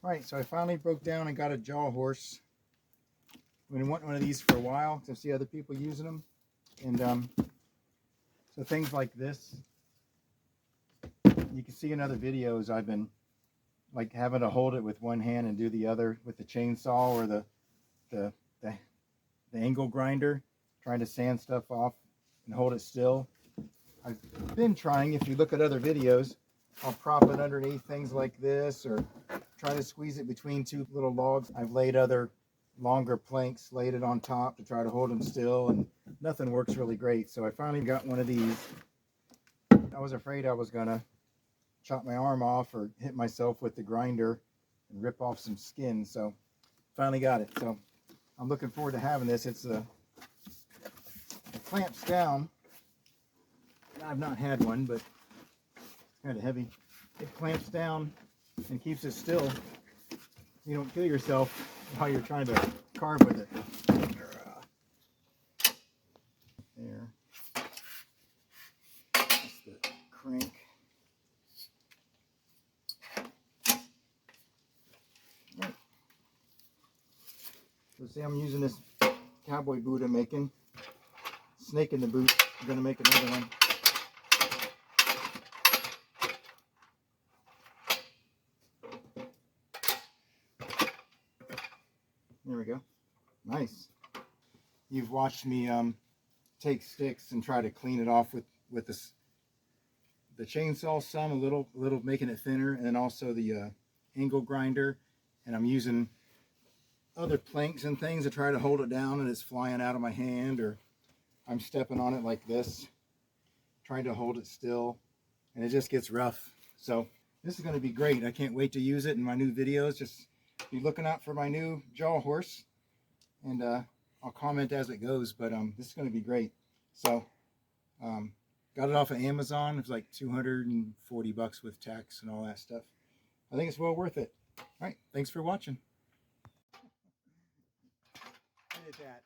Alright, so I finally broke down and got a Jawhorse. I've been wanting one of these for a while because I see other people using them. And so things like this, you can see in other videos I've been like having to hold it with one hand and do the other with the chainsaw or the angle grinder, trying to sand stuff off and hold it still. I've been trying, if you look at other videos, I'll prop it underneath things like this or try to squeeze it between two little logs. I've laid other longer planks, laid it on top to try to hold them still, and nothing works really great. So I finally got one of these. I was afraid I was gonna chop my arm off or hit myself with the grinder and rip off some skin. So finally got it. So I'm looking forward to having this. It clamps down. I've not had one, but it's kind of heavy. It clamps down and keeps it still. You don't kill yourself while you're trying to carve with it. There. That's the crank. Right. So see, I'm using this cowboy boot I'm making. Snake in the boot. I'm going to make another one. There we go. Nice. You've watched me take sticks and try to clean it off with the chainsaw some, a little making it thinner, and then also the angle grinder. And I'm using other planks and things to try to hold it down, and it's flying out of my hand, or I'm stepping on it like this, trying to hold it still, and it just gets rough. So this is going to be great. I can't wait to use it in my new videos. Just be looking out for my new Jawhorse, and I'll comment as it goes, but this is going to be great. So got it off of Amazon. It was like $240 with tax and all that stuff. I think it's well worth it. All right, thanks for watching. Look at that.